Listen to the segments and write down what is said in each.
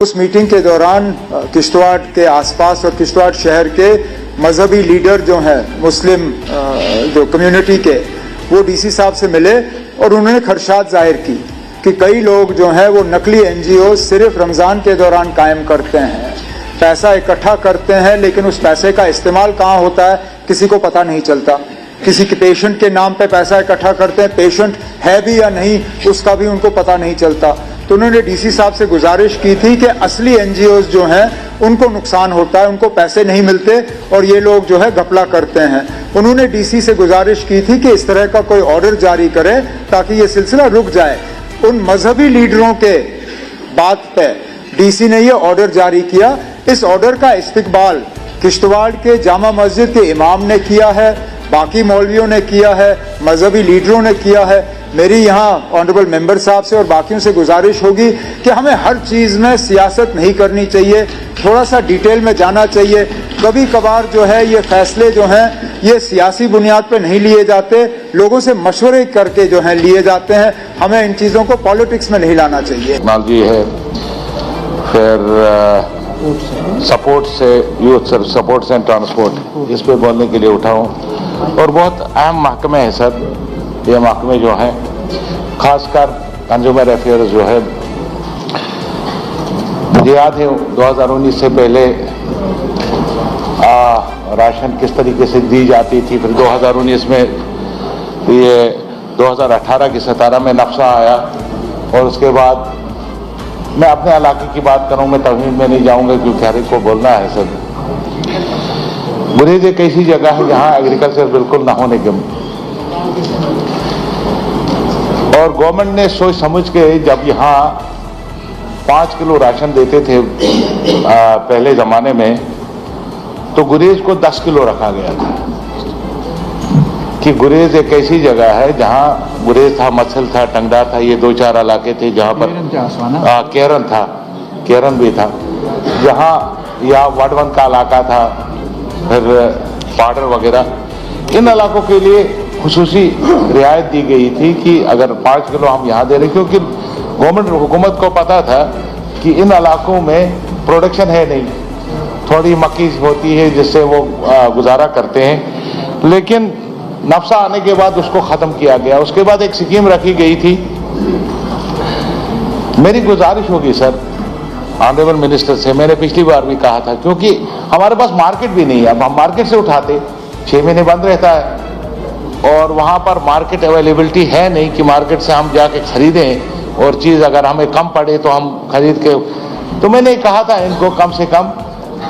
उस मीटिंग के दौरान किश्तवाड़ के आसपास और किश्तवाड़ शहर के मजहबी लीडर जो हैं मुस्लिम जो कम्युनिटी के, वो डीसी साहब से मिले और उन्होंने खदशात जाहिर की कि कई लोग जो हैं वो नकली एनजीओ सिर्फ रमज़ान के दौरान कायम करते हैं, पैसा इकट्ठा करते हैं, लेकिन उस पैसे का इस्तेमाल कहाँ होता है किसी को पता नहीं चलता। किसी के पेशेंट के नाम पे पैसा इकट्ठा करते हैं, पेशेंट है भी या नहीं उसका भी उनको पता नहीं चलता। तो उन्होंने डीसी साहब से गुजारिश की थी कि असली एनजीओज जो हैं उनको नुकसान होता है, उनको पैसे नहीं मिलते और ये लोग जो है घपला करते हैं। उन्होंने डीसी से गुजारिश की थी कि इस तरह का कोई ऑर्डर जारी करे ताकि ये सिलसिला रुक जाए। उन मजहबी लीडरों के बात पे डीसी ने ये ऑर्डर जारी किया। इस ऑर्डर का इस्तकबाल किश्तवाड़ के जामा मस्जिद के इमाम ने किया है, बाकी मौलवियों ने किया है, मजहबी लीडरों ने किया है। मेरी यहाँ ऑनरेबल मेंबर साहब से और बाकियों से गुजारिश होगी कि हमें हर चीज़ में सियासत नहीं करनी चाहिए, थोड़ा सा डिटेल में जाना चाहिए। कभी कभार जो है ये फैसले जो हैं ये सियासी बुनियाद पर नहीं लिए जाते, लोगों से मशवरे करके जो है लिए जाते हैं। हमें इन चीज़ों को पॉलिटिक्स में नहीं लाना चाहिए। टेक्नोलॉजी है, फिर सपोर्ट से यूथ सपोर्ट्स एंड ट्रांसपोर्ट, इस पे बोलने के लिए उठा हूँ। और बहुत अहम महकमे हैं सर, ये महकमे जो हैं खासकर कंज्यूमर अफेयर्स जो है, मुझे याद है 2019 से पहले राशन किस तरीके से दी जाती थी, फिर 2019 में ये 2018 की 17 में नक्शा आया और उसके बाद मैं अपने इलाके की बात करूं, मैं तवहीन में नहीं जाऊंगा क्योंकि हर एक को बोलना है सर। गुरेज एक ऐसी जगह है जहां एग्रीकल्चर बिल्कुल ना होने के, और गवर्नमेंट ने सोच समझ के जब यहाँ 5 किलो राशन देते थे पहले जमाने में, तो गुरेज को 10 किलो रखा गया था कि गुरेज एक ऐसी जगह है जहाँ गुरेज था, मत्सल था, टंगडा था, ये 2-4 इलाके थे जहाँ पर केरन था, केरन भी था, जहाँ या वडवन का इलाका था, फिर पाडर वगैरह। इन इलाकों के लिए खुसूसी रियायत दी गई थी कि अगर 5 किलो हम यहाँ दे रहे, क्योंकि गवर्नमेंट हुकूमत को पता था कि इन इलाकों में प्रोडक्शन है नहीं, थोड़ी मक्की होती है जिससे वो गुजारा करते हैं। लेकिन नक्शा आने के बाद उसको ख़त्म किया गया। उसके बाद एक स्कीम रखी गई थी। मेरी गुजारिश होगी सर ऑनरेबल मिनिस्टर से, मैंने पिछली बार भी कहा था, क्योंकि हमारे पास मार्केट भी नहीं है। अब हम मार्केट से उठाते 6 महीने बंद रहता है और वहाँ पर मार्केट अवेलेबिलिटी है नहीं कि मार्केट से हम जाके खरीदें और चीज़ अगर हमें कम पड़े तो हम खरीद के। तो मैंने कहा था इनको कम से कम,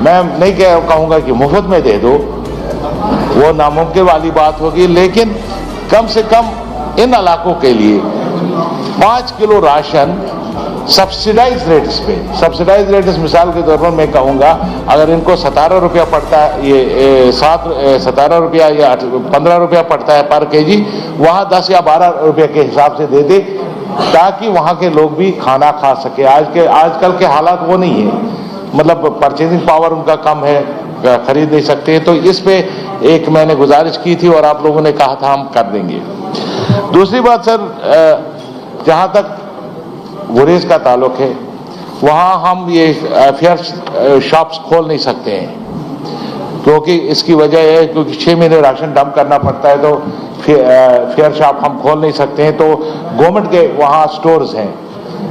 मैं नहीं कहूँगा कि मुफ्त में दे दो, वो नामुमकिन वाली बात होगी, लेकिन कम से कम इन इलाकों के लिए 5 किलो राशन सब्सिडाइज रेट्स पे, सब्सिडाइज रेट्स मिसाल के तौर पर मैं कहूँगा अगर इनको 17 रुपया पड़ता है, ये 17 रुपया या 15 रुपया पड़ता है पर केजी, वहाँ 10 या 12 रुपये के हिसाब से दे दे ताकि वहाँ के लोग भी खाना खा सके। आजकल के हालात वो नहीं है, मतलब परचेजिंग पावर उनका कम है, खरीद नहीं सकते हैं। तो इस पे एक मैंने गुजारिश की थी और आप लोगों ने कहा था हम कर देंगे। दूसरी बात सर, जहाँ तक गुरेज का ताल्लुक है, वहाँ हम ये फेयर शॉप्स खोल नहीं सकते हैं, क्योंकि इसकी वजह है क्योंकि 6 महीने राशन डंप करना पड़ता है, तो फेयर शॉप हम खोल नहीं सकते हैं। तो गवर्नमेंट के वहाँ स्टोर्स हैं।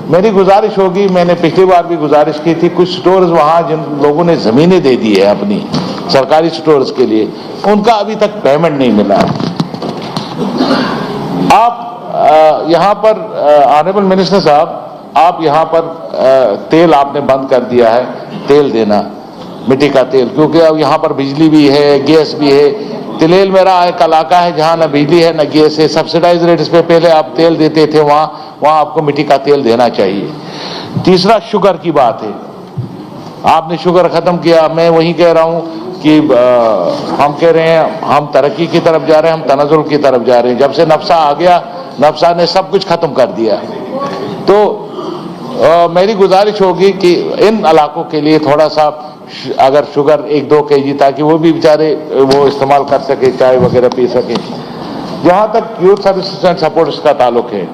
मेरी गुजारिश होगी, मैंने पिछली बार भी गुजारिश की थी, कुछ स्टोर्स वहाँ जिन लोगों ने ज़मीनें दे दी है अपनी सरकारी स्टोर्स के लिए, उनका अभी तक पेमेंट नहीं मिला है। आप यहाँ पर ऑनरेबल मिनिस्टर साहब, आप यहाँ पर तेल आपने बंद कर दिया है, तेल देना, मिट्टी का तेल, क्योंकि अब यहाँ पर बिजली भी है, गैस भी है। तिलेल मेरा एक इलाका है जहाँ न बिजली है न गैस है। सब्सिडाइज रेट्स पे पहले आप तेल देते थे, वहाँ आपको मिट्टी का तेल देना चाहिए। तीसरा शुगर की बात है, आपने शुगर ख़त्म किया। मैं वही कह रहा हूँ कि हम कह रहे हैं हम तरक्की की तरफ जा रहे हैं, हम तनाजुल की तरफ जा रहे हैं। जब से नफ्सा आ गया, नफ्सा ने सब कुछ ख़त्म कर दिया। तो मेरी गुजारिश होगी कि इन इलाकों के लिए थोड़ा सा अगर शुगर 1-2 केजी, ताकि वो भी बेचारे वो इस्तेमाल कर सके, चाय वगैरह पी सके। जहाँ तक यूथ सर्विसेज एंड सपोर्ट्स का ताल्लुक है,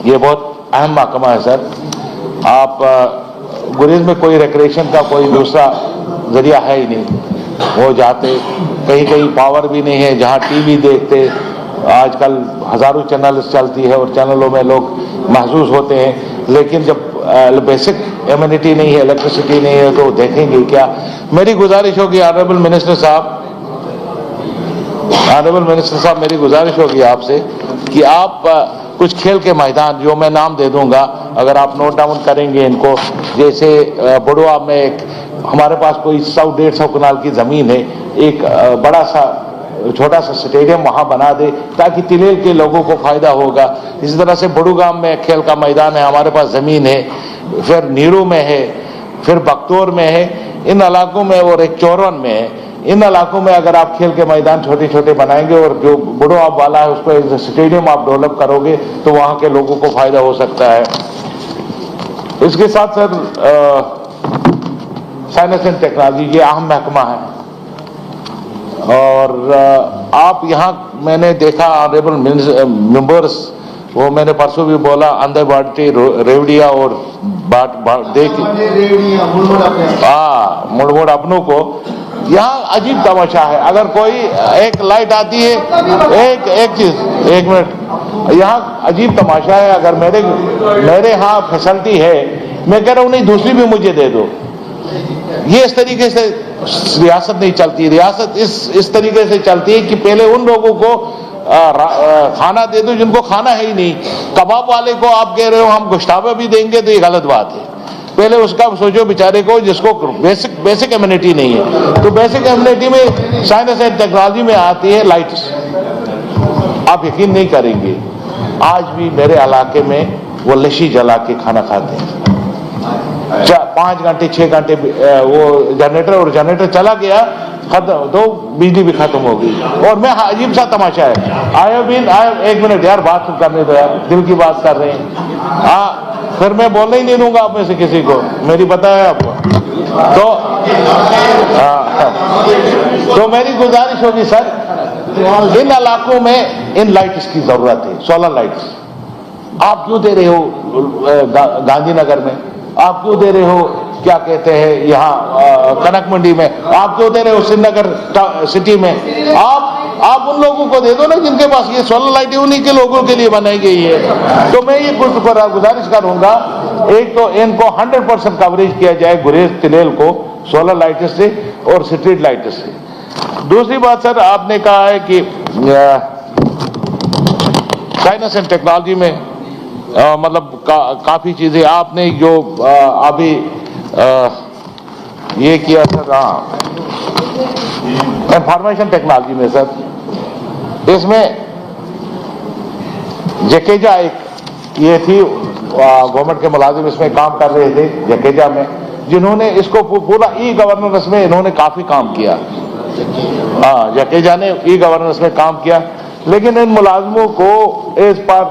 ये बहुत अहम महकमा है सर। आप गुरेज में कोई रिक्रिएशन का कोई दूसरा जरिया है ही नहीं। वो जाते, कहीं कहीं पावर भी नहीं है, जहाँ टीवी देखते, आजकल हजारों चैनल्स चलती है और चैनलों में लोग महसूस होते हैं, लेकिन जब बेसिक एम्यूनिटी नहीं है, इलेक्ट्रिसिटी नहीं है, तो देखेंगे क्या। मेरी गुजारिश होगी ऑनरेबल मिनिस्टर साहब, मेरी गुजारिश होगी आपसे कि आप कुछ खेल के मैदान, जो मैं नाम दे दूंगा, अगर आप नोट डाउन करेंगे इनको, जैसे बड़ुआ में एक हमारे पास कोई 100-150 कनाल की जमीन है, एक बड़ा सा छोटा सा स्टेडियम वहां बना दे ताकि तिलेल के लोगों को फायदा होगा। इसी तरह से बड़ूगाम में खेल का मैदान है, हमारे पास जमीन है, फिर नीरू में है, फिर बख्तौर में है, इन इलाकों में, और एक चौरवन में है। इन इलाकों में अगर आप खेल के मैदान छोटे छोटे बनाएंगे और जो बड़ुआ वाला है उसको एक स्टेडियम आप डेवलप करोगे तो वहां के लोगों को फायदा हो सकता है। इसके साथ सर साइंस एंड टेक्नोलॉजी ये अहम महकमा है, और आप यहाँ मैंने देखा ऑनरेबल मेंबर्स, वो मैंने परसों भी बोला, अंदर बाटी रेवड़िया और मुड़मुड़ अपनों को, यहाँ अजीब तमाशा है। अगर कोई एक लाइट आती है, एक मिनट, यहाँ अजीब तमाशा है। अगर मेरे यहाँ फैसिलिटी है, मैं कह रहा हूँ नहीं दूसरी भी मुझे दे दो। ये इस तरीके से रियासत नहीं चलती। रियासत इस तरीके से चलती है कि पहले उन लोगों को खाना दे दो जिनको खाना है ही नहीं। कबाब वाले को आप कह रहे हो हम गोश्ताबा भी देंगे, तो ये गलत बात है। पहले उसका सोचो बेचारे को जिसको बेसिक इम्यूनिटी नहीं है। तो बेसिक इम्यूनिटी में साइंस एंड टेक्नोलॉजी में आती है लाइट्स। आप यकीन नहीं करेंगे, आज भी मेरे इलाके में वो लशी जला के खाना खाते हैं। 5 घंटे 6 घंटे वो जनरेटर चला गया, खत्म, तो बिजली भी खत्म हो गई। और मैं अजीब सा तमाशा है, एक मिनट यार, बात करने दो यार, दिल की बात कर रहे हैं। फिर मैं बोलने ही नहीं दूंगा आप में से किसी को, मेरी पता है आपको। तो मेरी गुजारिश होगी सर, इन इलाकों में इन लाइट्स की जरूरत है, सोलर लाइट्स। आप क्यों दे रहे हो गांधीनगर में, आप क्यों दे रहे हो क्या कहते हैं यहाँ कनक मंडी में, आप क्यों दे रहे हो श्रीनगर सिटी में। आप उन लोगों को दे दो ना जिनके पास ये सोलर लाइटें उन्हीं के लोगों के लिए बनाई गई है। तो मैं ये गुजारिश करूंगा, एक तो इनको 100% कवरेज किया जाए गुरेज तिलेल को सोलर लाइट से और स्ट्रीट लाइट से। दूसरी बात सर, आपने कहा है कि साइंस एंड टेक्नोलॉजी में मतलब काफी चीजें आपने जो अभी ये किया सर, इंफॉर्मेशन टेक्नोलॉजी में सर, इसमें जकेजा एक ये थी, गवर्नमेंट के मुलाजिम इसमें काम कर रहे थे जकेजा में, जिन्होंने इसको पूरा ई गवर्नेंस में इन्होंने काफी काम किया। जकेजा ने ई गवर्नेंस में काम किया, लेकिन इन मुलाजिमों को इस पर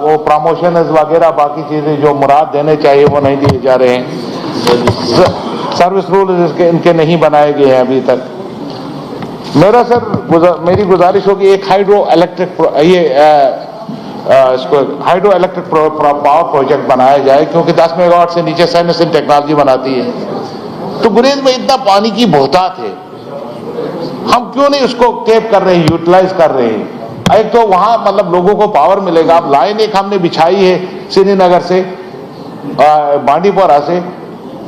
वो प्रमोशन वगैरह बाकी चीजें जो मुराद देने चाहिए वो नहीं दिए जा रहे हैं। सर्विस रूल इनके नहीं बनाए गए हैं अभी तक। मेरी गुजारिश होगी, एक हाइड्रो इलेक्ट्रिक पावर प्रोजेक्ट बनाया जाए, क्योंकि 10 मेगावाट से नीचे साइंस एंड टेक्नोलॉजी बनाती है। तो गुरेज में इतना पानी की बहुतात है, हम क्यों नहीं उसको कैप कर रहे हैं, यूटिलाइज कर रहे हैं। एक तो वहां मतलब लोगों को पावर मिलेगा। अब लाइन एक हमने बिछाई है श्रीनगर से बांडीपोरा से,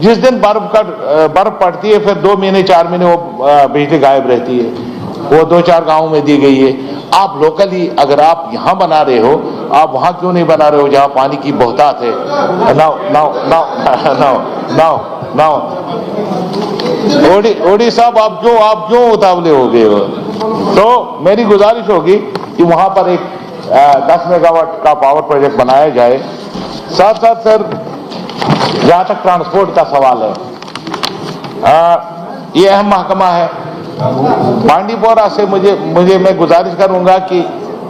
जिस दिन बर्फ पड़ती है फिर 2 महीने 4 महीने वो बिजली गायब रहती है। वो 2-4 गांवों में दी गई है। आप लोकली अगर आप यहाँ बना रहे हो, आप वहां क्यों नहीं बना रहे हो जहां पानी की बहुतात है। नाउ ओडी साहब, आप क्यों उतावले हो गए हो। तो मेरी गुजारिश होगी कि वहां पर एक 10 मेगावाट का पावर प्रोजेक्ट बनाया जाए। साथ साथ सर, जहां तक ट्रांसपोर्ट का सवाल है, ये अहम महकमा है। बांडीपोरा से मैं गुजारिश करूंगा कि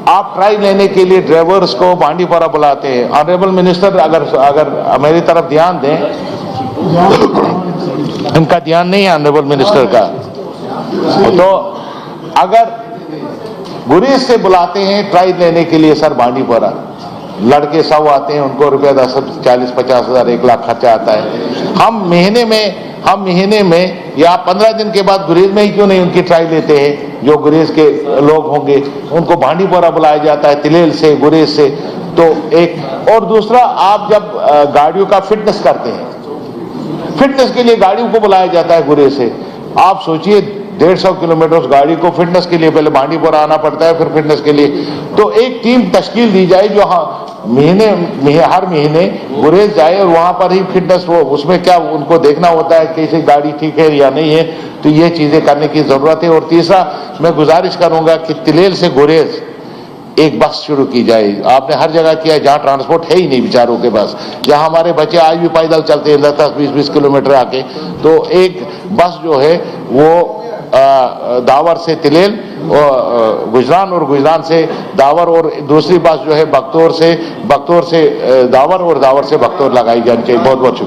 आप ट्राई लेने के लिए ड्राइवर्स को बांडीपोरा बुलाते हैं। ऑनरेबल मिनिस्टर अगर मेरी तरफ ध्यान दें, इनका ध्यान नहीं है ऑनरेबल मिनिस्टर का, तो अगर गुरेज से बुलाते हैं ट्राई लेने के लिए सर बांडीपोरा, लड़के 100 आते हैं, उनको रुपया 10, 40, 50 हजार, 1 लाख खर्चा आता है। हम महीने में या 15 दिन के बाद गुरेज में ही क्यों नहीं उनकी ट्राई लेते हैं। जो गुरेज के लोग होंगे उनको भांडीपोरा बुलाया जाता है, तिलेल से, गुरेज से। तो एक और दूसरा, आप जब गाड़ियों का फिटनेस करते हैं, फिटनेस के लिए गाड़ियों को बुलाया जाता है गुरेज से। आप सोचिए 150 किलोमीटर उस गाड़ी को फिटनेस के लिए पहले भांडीपोरा आना पड़ता है, फिर फिटनेस के लिए। तो एक टीम तश्कील दी जाए जो हर महीने गुरेज जाए और वहां पर ही फिटनेस हो। उसमें क्या उनको देखना होता है कैसे गाड़ी ठीक है या नहीं है। तो ये चीजें करने की जरूरत है। और तीसरा, मैं गुजारिश करूंगा कि तिलेल से गुरेज एक बस शुरू की जाए। आपने हर जगह किया है जहां ट्रांसपोर्ट है ही नहीं बेचारों के पास, जहां हमारे बच्चे आज भी पैदल चलते हैं 10-20 किलोमीटर आके। तो एक बस जो है वो दावर से तिलेल और गुजरान, और गुजरान से दावर, और दूसरी बस जो है बख्तौर से दावर, और दावर से बख्तौर लगाई जानी चाहिए। बहुत बहुत शुक्रिया।